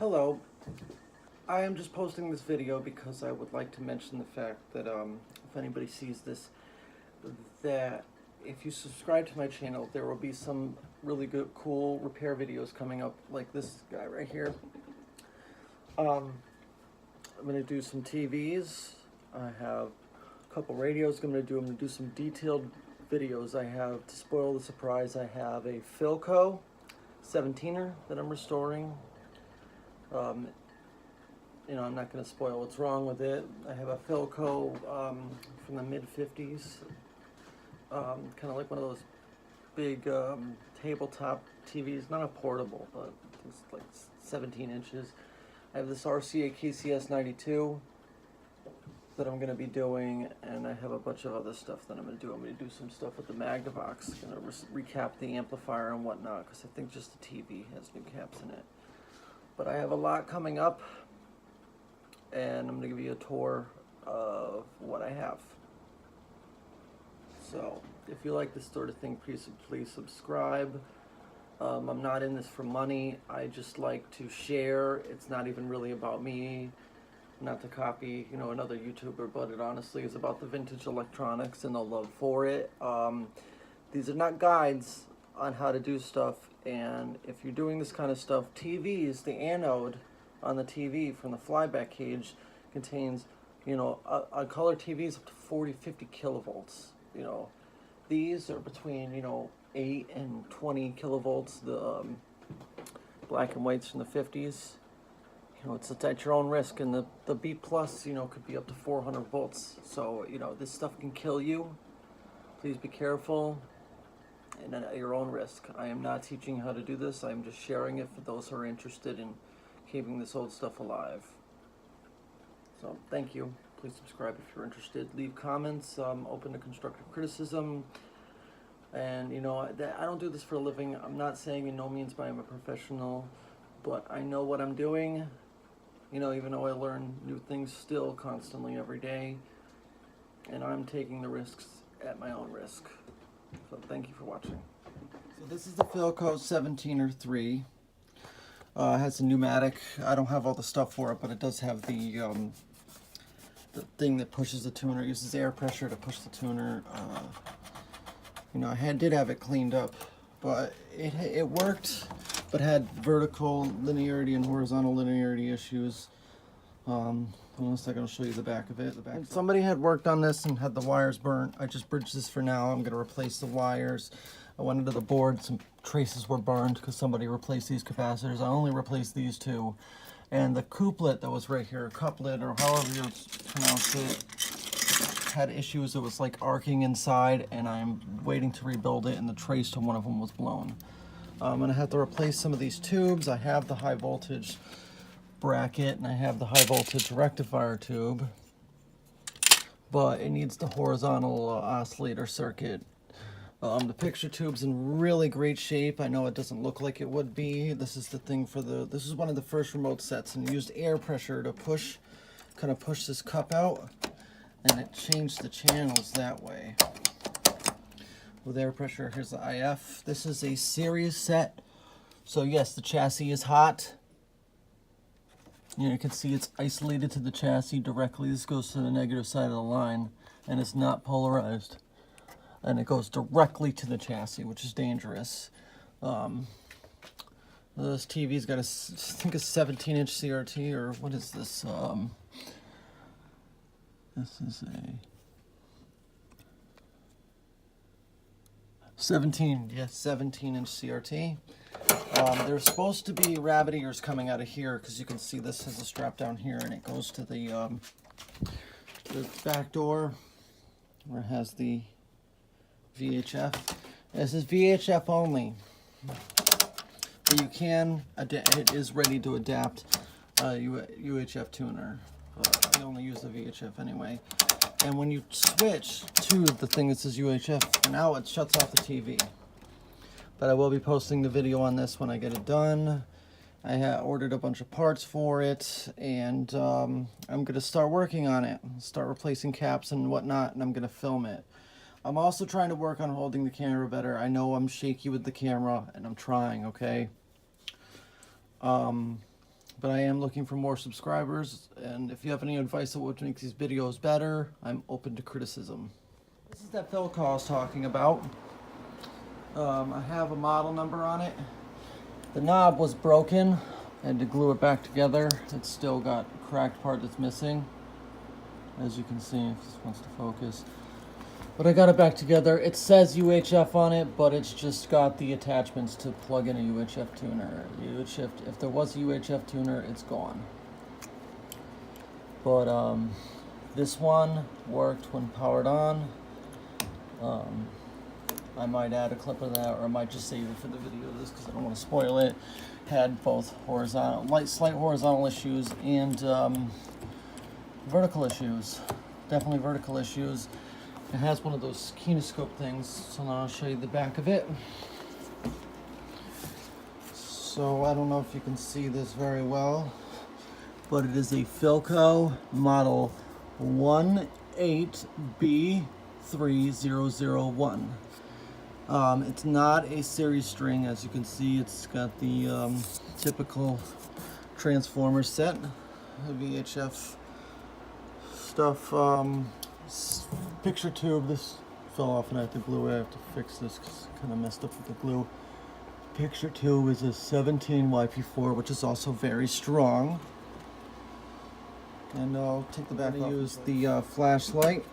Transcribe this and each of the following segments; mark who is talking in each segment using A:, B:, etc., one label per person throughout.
A: Hello, I am just posting this video because I would like to mention the fact that if anybody sees this, that if you subscribe to my channel, there will be some really good, cool repair videos coming up, like this guy right here. I'm going to do some TVs. I have a couple radios I'm going to do some detailed videos. I have, to spoil the surprise, I have a Philco 17er that I'm restoring. I'm not going to spoil what's wrong with it. I have a Philco from the mid-50s, kind of like one of those big tabletop TVs, not a portable, but it's like 17 inches. I have this RCA KCS 92 that I'm going to be doing, and I have a bunch of other stuff that I'm going to do. I'm going to do some stuff with the Magnavox, going to recap the amplifier and whatnot, because I think just the TV has new caps in it. But I have a lot coming up, and I'm going to give you a tour of what I have. So, if you like this sort of thing, please subscribe. I'm not in this for money. I just like to share. It's not even really about me, not to copy, another YouTuber, but it honestly is about the vintage electronics and the love for it. These are not guides on how to do stuff, and if you're doing this kind of stuff, TVs, the anode on the TV from the flyback cage contains, on color TVs up to 40-50 kilovolts. These are between 8 and 20 kilovolts. The black and whites from the 50s. It's at your own risk, and the B plus could be up to 400 volts. So this stuff can kill you. Please be careful, and at your own risk. I am not teaching how to do this. I am just sharing it for those who are interested in keeping this old stuff alive. So thank you. Please subscribe if you're interested. Leave comments. Open to constructive criticism. And I don't do this for a living. I'm not saying in no means by I'm a professional, but I know what I'm doing. Even though I learn new things still constantly every day, and I'm taking the risks at my own risk. So thank you for watching. So this is the Philco 17er 3. It has a pneumatic. I don't have all the stuff for it, but it does have the thing that pushes the tuner. It uses air pressure to push the tuner. I did have it cleaned up, but it worked, but had vertical linearity and horizontal linearity issues. In a second I'll show you the back of it. Somebody had worked on this and had the wires burnt. I just bridged this for now. I'm going to replace the wires. I went into the board, some traces were burned because somebody replaced these capacitors. I only replaced these two. And the couplet that was right here, couplet, or however you pronounce it, had issues. It was like arcing inside, and I'm waiting to rebuild it, and the trace to one of them was blown. I'm going to have to replace some of these tubes. I have the high voltage bracket, and I have the high voltage rectifier tube, but it needs the horizontal oscillator circuit. The picture tube's in really great shape. I know it doesn't look like it would be. This is the thing for this is one of the first remote sets, and used air pressure to kind of push this cup out, and it changed the channels that way. With air pressure, here's the IF. This is a series set. So yes, the chassis is hot. You can see it's isolated to the chassis directly. This goes to the negative side of the line, and it's not polarized. And it goes directly to the chassis, which is dangerous. This TV's got I think a 17-inch CRT, or what is this? This is a 17-inch CRT. There's supposed to be rabbit ears coming out of here, because you can see this has a strap down here, and it goes to the back door, where it has the VHF. This is VHF only, but you can it is ready to adapt UHF tuner. I only use the VHF anyway. And when you switch to the thing that says UHF, now it shuts off the TV. But I will be posting the video on this when I get it done. I ordered a bunch of parts for it, and I'm going to start working on it. Start replacing caps and whatnot, and I'm going to film it. I'm also trying to work on holding the camera better. I know I'm shaky with the camera, and I'm trying, okay? but I am looking for more subscribers, and if you have any advice on what makes these videos better, I'm open to criticism. This is that Philco I was talking about. I have a model number on it. The knob was broken. I had to glue it back together. It's still got a cracked part that's missing, as you can see, if this wants to focus. But I got it back together. It says UHF on it, but it's just got the attachments to plug in a UHF tuner. If there was a UHF tuner, it's gone. But this one worked when powered on. I might add a clip of that, or I might just save it for the video of this because I don't want to spoil it. Had both slight horizontal issues and vertical issues. Definitely vertical issues. It has one of those kinescope things, so now I'll show you the back of it. So I don't know if you can see this very well, but it is a Philco model 18B3001. It's not a series string, as you can see. It's got the typical transformer set, VHF stuff. Picture tube. This fell off and I have to glue it. I have to fix this because it's kind of messed up with the glue. Picture tube is a 17 YP4, which is also very strong. And I'll take the back off. Use the flashlight.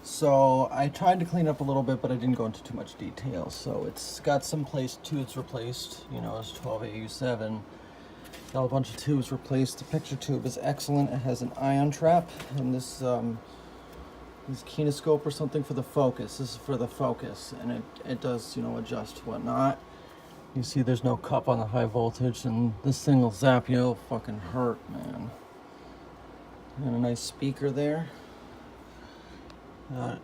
A: So I tried to clean up a little bit, but I didn't go into too much detail. So it's got some tubes replaced. You know, it's 12AU7. Got a bunch of tubes replaced. The picture tube is excellent. It has an ion trap, and this kinescope or something for the focus. This is for the focus, and it does, you know, adjust whatnot. You see there's no cup on the high voltage, and this thing will zap you. It'll fucking hurt, man. And a nice speaker there. The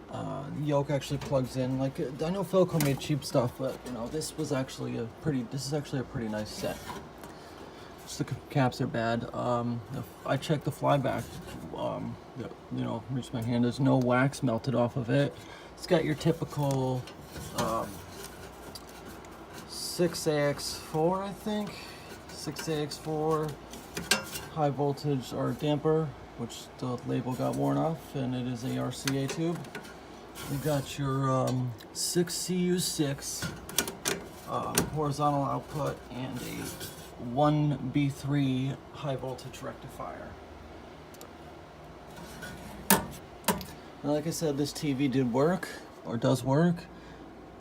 A: yoke actually plugs in. Like, I know Philco made cheap stuff, but you know, this is actually a pretty nice set. Just the caps are bad. I checked the flyback. You know, reach my hand. There's no wax melted off of it. It's got your typical 6AX4, I think. 6AX4 high voltage or damper, which the label got worn off, and it is a RCA tube. You got your 6CU6 horizontal output and a 1B3 high voltage rectifier. Now, like I said, this TV did work, or does work.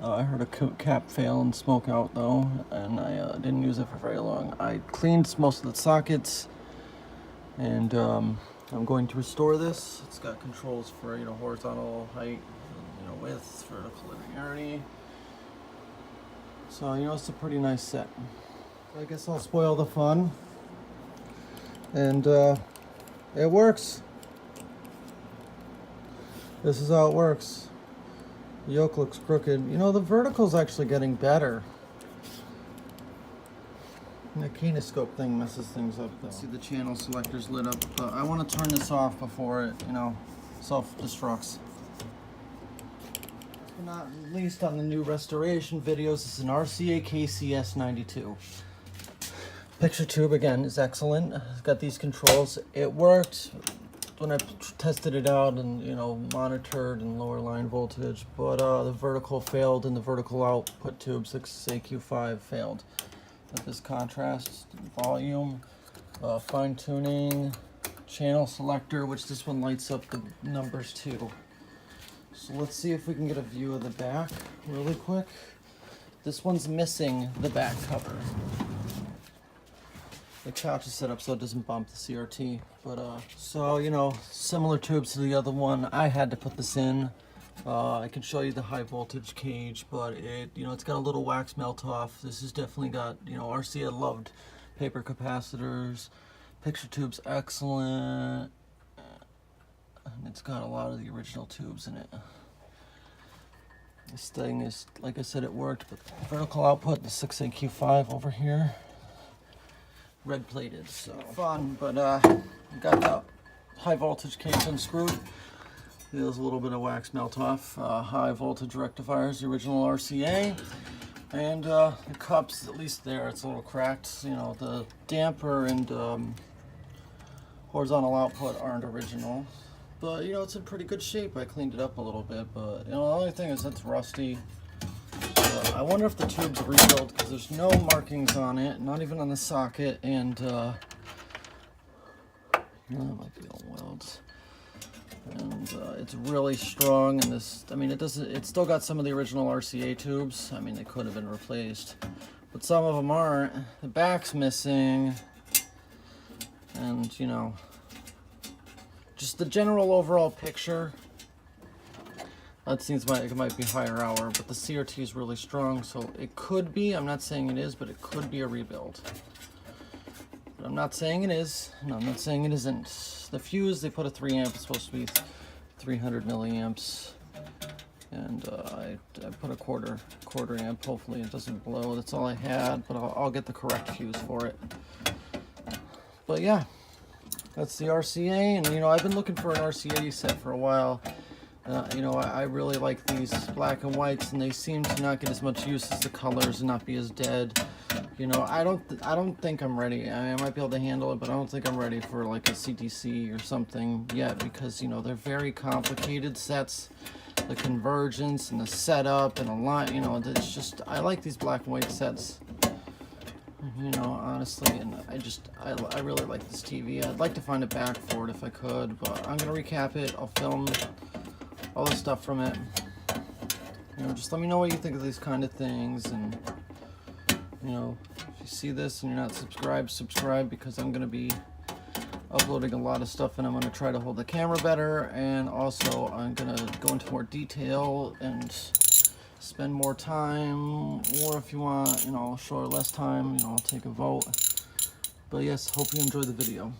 A: I heard a cap fail and smoke out though, and I didn't use it for very long. I cleaned most of the sockets, and I'm going to restore this. It's got controls for, you know, horizontal height, you know, width, vertical linearity. So, you know, it's a pretty nice set. I guess I'll spoil the fun. And it works. This is how it works. The yoke looks crooked. You know, the vertical's actually getting better. And the kinescope thing messes things up though. See, the channel selector's lit up, but I want to turn this off before it, you know, self-destructs. But not least on the new restoration videos, this is an RCA KCS92. Picture tube, again, is excellent. It's got these controls. It worked when I tested it out and, you know, monitored and lower line voltage, but the vertical failed and the vertical output tube 6AQ5 failed. With this contrast, volume, fine tuning, channel selector, which this one lights up the numbers too. So let's see if we can get a view of the back really quick. This one's missing the back cover. The couch is set up so it doesn't bump the CRT, but so, you know, similar tubes to the other one. I had to put this in. I can show you the high voltage cage, but it, you know, it's got a little wax melt off. This has definitely got, you know, RCA loved paper capacitors. Picture tube's excellent. And it's got a lot of the original tubes in it. This thing is, like I said, it worked, but vertical output, the 6AQ5 over here, red plated, so fun. But got the high voltage cage unscrewed. There's a little bit of wax melt off. High voltage rectifiers, the original RCA. And the cups, at least there, it's a little cracked. You know, the damper and horizontal output aren't original. But, you know, it's in pretty good shape. I cleaned it up a little bit, but, you know, the only thing is it's rusty. I wonder if the tube's rebuilt, because there's no markings on it, not even on the socket, and, you know, that might be all welds. And it's really strong, and this, I mean, it's still got some of the original RCA tubes. I mean, they could have been replaced, but some of them aren't. The back's missing, and, you know, just the general overall picture, that seems like it might be higher hour, but the CRT is really strong, so it could be, I'm not saying it is, but it could be a rebuild. But I'm not saying it is, and I'm not saying it isn't. The fuse, they put a 3 amp, it's supposed to be 300 milliamps, and I put a quarter amp. Hopefully it doesn't blow. That's all I had, but I'll get the correct fuse for it. But yeah, that's the RCA, and, you know, I've been looking for an RCA set for a while. You know, I really like these black and whites, and they seem to not get as much use as the colors and not be as dead. You know, I don't think I'm ready. I mean, I might be able to handle it, but I don't think I'm ready for like a CTC or something yet, because, you know, they're very complicated sets. The convergence and the setup and a line, you know, it's just, I like these black and white sets, you know, honestly, and I really like this TV. I'd like to find a back for it if I could, but I'm gonna recap it. I'll film all the stuff from it. You know, just let me know what you think of these kind of things, and, you know, if you see this and you're not subscribed, subscribe, because I'm going to be uploading a lot of stuff, and I'm going to try to hold the camera better, and also I'm going to go into more detail and spend more time, or if you want, you know, short or less time, you know, I'll take a vote. But yes, hope you enjoyed the video.